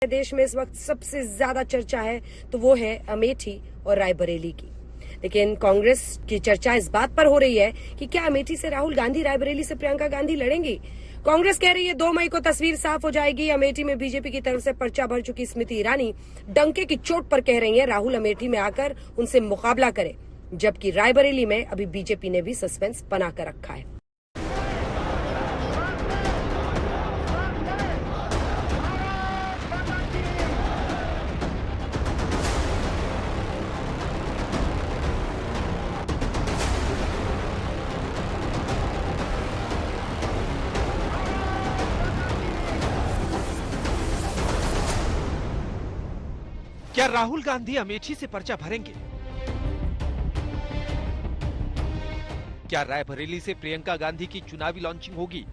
देश में इस वक्त सबसे ज्यादा चर्चा है तो वो है अमेठी और रायबरेली की। लेकिन कांग्रेस की चर्चा इस बात पर हो रही है कि क्या अमेठी से राहुल गांधी, रायबरेली से प्रियंका गांधी लड़ेंगी। कांग्रेस कह रही है 2 मई को तस्वीर साफ हो जाएगी। अमेठी में बीजेपी की तरफ से पर्चा भर चुकी स्मृति ईरानी डंके की चोट पर कह रही है राहुल अमेठी में आकर उनसे मुकाबला करे, जबकि रायबरेली में अभी बीजेपी ने भी सस्पेंस बनाकर रखा है। क्या राहुल गांधी अमेठी से पर्चा भरेंगे? क्या रायबरेली से प्रियंका गांधी की चुनावी लॉन्चिंग होगी?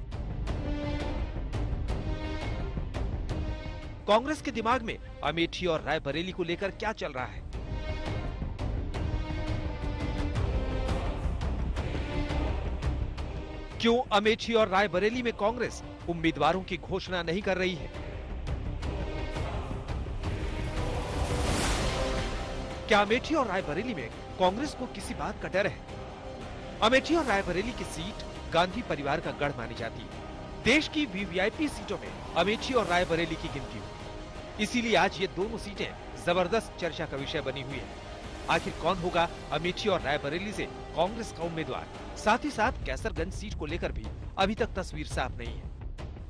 कांग्रेस के दिमाग में अमेठी और रायबरेली को लेकर क्या चल रहा है? क्यों अमेठी और रायबरेली में कांग्रेस उम्मीदवारों की घोषणा नहीं कर रही है? क्या अमेठी और रायबरेली में कांग्रेस को किसी बात का डर है? अमेठी और रायबरेली की सीट गांधी परिवार का गढ़ मानी जाती है। देश की वीवीआईपी सीटों में अमेठी और रायबरेली की गिनती हुई, इसीलिए आज ये दोनों सीटें जबरदस्त चर्चा का विषय बनी हुई है। आखिर कौन होगा अमेठी और रायबरेली से कांग्रेस का उम्मीदवार? साथ ही साथ कैसरगंज सीट को लेकर भी अभी तक तस्वीर साफ नहीं है।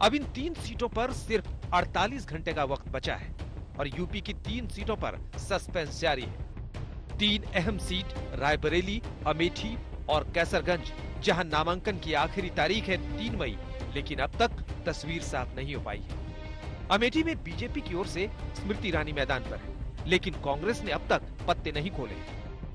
अब इन 3 सीटों पर सिर्फ 48 घंटे का वक्त बचा है और यूपी की 3 सीटों पर सस्पेंस जारी है। 3 अहम सीट रायबरेली, अमेठी और कैसरगंज, जहां नामांकन की आखिरी तारीख है 3 मई, लेकिन अब तक तस्वीर साफ नहीं हो पाई है। अमेठी में बीजेपी की ओर से स्मृति ईरानी मैदान पर है, लेकिन कांग्रेस ने अब तक पत्ते नहीं खोले।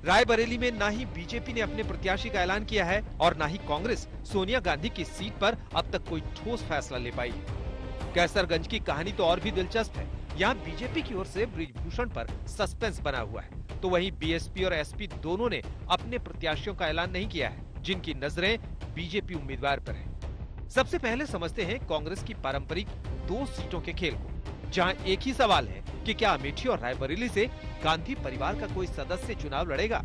रायबरेली में ना ही बीजेपी ने अपने प्रत्याशी का ऐलान किया है और ना ही कांग्रेस सोनिया गांधी की सीट पर अब तक कोई ठोस फैसला ले पाई है। कैसरगंज की कहानी तो और भी दिलचस्प है। यहाँ बीजेपी की ओर से बृजभूषण पर सस्पेंस बना हुआ है, तो वहीं बीएसपी और एसपी दोनों ने अपने प्रत्याशियों का ऐलान नहीं किया है, जिनकी नजरें बीजेपी उम्मीदवार पर है। सबसे पहले समझते हैं कांग्रेस की पारंपरिक 2 सीटों के खेल को, जहां एक ही सवाल है कि क्या अमेठी और रायबरेली से गांधी परिवार का कोई सदस्य चुनाव लड़ेगा।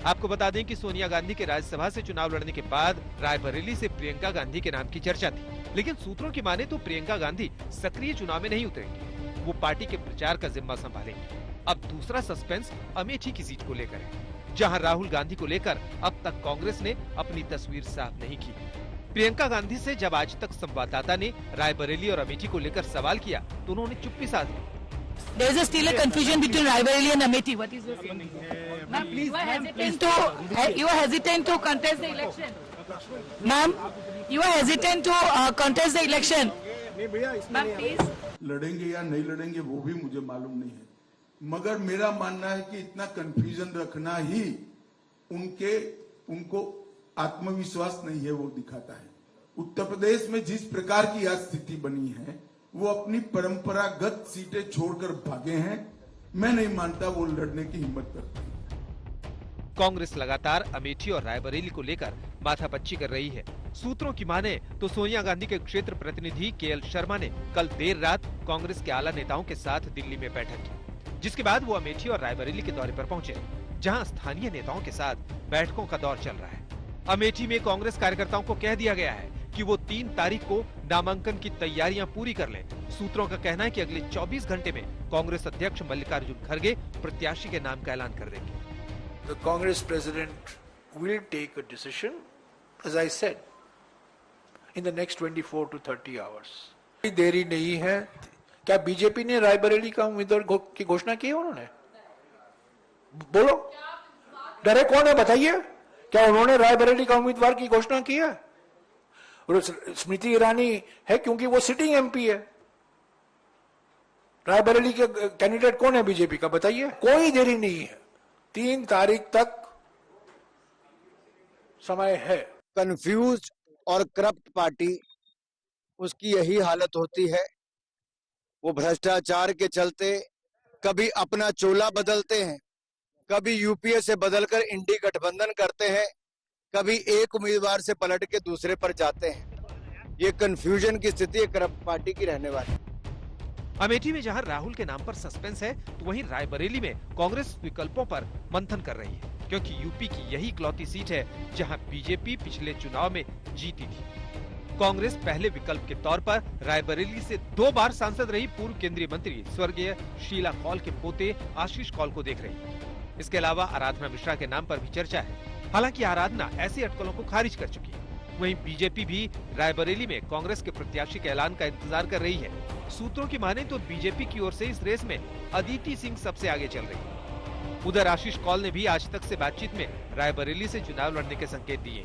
आपको बता दें कि सोनिया गांधी के राज्यसभा से चुनाव लड़ने के बाद रायबरेली से प्रियंका गांधी के नाम की चर्चा थी, लेकिन सूत्रों की माने तो प्रियंका गांधी सक्रिय चुनाव में नहीं उतरेंगी, वो पार्टी के प्रचार का जिम्मा संभालेंगी। अब दूसरा सस्पेंस अमेठी की सीट को लेकर है, जहां राहुल गांधी को लेकर अब तक कांग्रेस ने अपनी तस्वीर साफ नहीं की। प्रियंका गांधी से जब आज तक संवाददाता ने रायबरेली और अमेठी को लेकर सवाल किया तो उन्होंने चुप्पी साध ली। There is still a confusion between Raebareli and Amethi. What is your feeling? Ma'am, you are hesitant to contest the election. Ma'am, you are hesitant to contest the election. Ma'am, please. लड़ेंगे या नहीं लड़ेंगे वो भी मुझे मालूम नहीं है, मगर मेरा मानना है कि इतना कंफ्यूजन रखना ही उनको आत्मविश्वास नहीं है वो दिखाता है। उत्तर प्रदेश में जिस प्रकार की आज स्थिति बनी है, वो अपनी परंपरागत सीटें छोड़कर भागे हैं। मैं नहीं मानता वो लड़ने की हिम्मत करते हैं। कांग्रेस लगातार अमेठी और रायबरेली को लेकर माथापच्ची कर रही है। सूत्रों की माने तो सोनिया गांधी के क्षेत्र प्रतिनिधि केएल शर्मा ने कल देर रात कांग्रेस के आला नेताओं के साथ दिल्ली में बैठक की, जिसके बाद वो अमेठी और रायबरेली के दौरे पर पहुंचे, जहां स्थानीय नेताओं के साथ बैठकों का दौर चल रहा है। अमेठी में कांग्रेस कार्यकर्ताओं को कह दिया गया है कि वो 3 तारीख को नामांकन की तैयारियां पूरी कर लें। सूत्रों का कहना है कि अगले 24 घंटे में कांग्रेस अध्यक्ष मल्लिकार्जुन खड़गे प्रत्याशी के नाम का ऐलान कर देंगे। The Congress president will take a decision, as I said, in the next 24 to 30 hours. देरी नहीं है। क्या बीजेपी ने रायबरेली का उम्मीदवार की घोषणा की है? उन्होंने बोलो, डरे कौन है बताइए? क्या उन्होंने रायबरेली का उम्मीदवार की घोषणा की है? और स्मृति ईरानी है क्योंकि वो सिटिंग एमपी है। रायबरेली के कैंडिडेट कौन है बीजेपी का बताइए? कोई देरी नहीं है, 3 तारीख तक समय है। कंफ्यूज और करप्ट पार्टी, उसकी यही हालत होती है। वो भ्रष्टाचार के चलते कभी अपना चोला बदलते हैं, कभी यूपीए से बदलकर इंडी गठबंधन करते हैं, कभी एक उम्मीदवार से पलट के दूसरे पर जाते हैं। ये कंफ्यूजन की स्थिति करप्ट पार्टी की रहने वाली। अमेठी में जहां राहुल के नाम पर सस्पेंस है, तो वहीं रायबरेली में कांग्रेस विकल्पों पर मंथन कर रही है, क्योंकि यूपी की यही इकलौती सीट है जहां बीजेपी पिछले चुनाव में जीती थी। कांग्रेस पहले विकल्प के तौर पर रायबरेली से 2 बार सांसद रही पूर्व केंद्रीय मंत्री स्वर्गीय शीला कौल के पोते आशीष कौल को देख रही है। इसके अलावा आराधना मिश्रा के नाम पर भी चर्चा है। हालांकि आराधना ऐसी अटकलों को खारिज कर चुकी है। वहीं बीजेपी भी रायबरेली में कांग्रेस के प्रत्याशी के ऐलान का इंतजार कर रही है। सूत्रों की माने तो बीजेपी की ओर से इस रेस में अदिति सिंह सबसे आगे चल रही है। उधर आशीष कौल ने भी आज तक से बातचीत में रायबरेली से चुनाव लड़ने के संकेत दिए।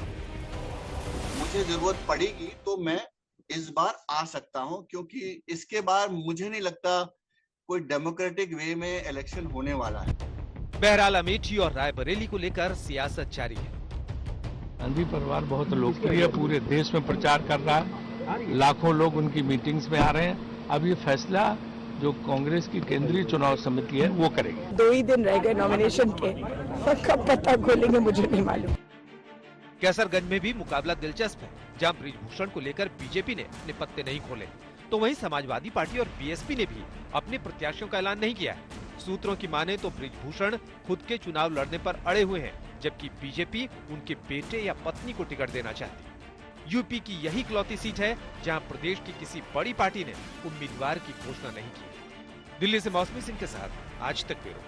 मुझे जरूरत पड़ेगी तो मैं इस बार आ सकता हूं, क्योंकि इसके बाद मुझे नहीं लगता कोई डेमोक्रेटिक वे में इलेक्शन होने वाला है। बहरहाल अमेठी और रायबरेली को लेकर सियासत जारी है। गांधी परिवार बहुत लोकप्रिय, पूरे देश में प्रचार कर रहा है, लाखों लोग उनकी मीटिंग्स में आ रहे हैं। अब ये फैसला जो कांग्रेस की केंद्रीय चुनाव समिति है वो करेगी। 2 ही दिन रह गए नॉमिनेशन के, कब पता खोलेंगे मुझे नहीं मालूम। कैसरगंज में भी मुकाबला दिलचस्प है, जहां बृजभूषण को लेकर बीजेपी ने अपने पत्ते नहीं खोले, तो वहीं समाजवादी पार्टी और बीएसपी ने भी अपने प्रत्याशियों का ऐलान नहीं किया है। सूत्रों की माने तो बृजभूषण खुद के चुनाव लड़ने पर अड़े हुए हैं, जबकि बीजेपी उनके बेटे या पत्नी को टिकट देना चाहती है। यूपी की यही इकलौती सीट है जहां प्रदेश की किसी बड़ी पार्टी ने उम्मीदवार की घोषणा नहीं की। दिल्ली से मौसमी सिंह के साथ आज तक ब्यूरो।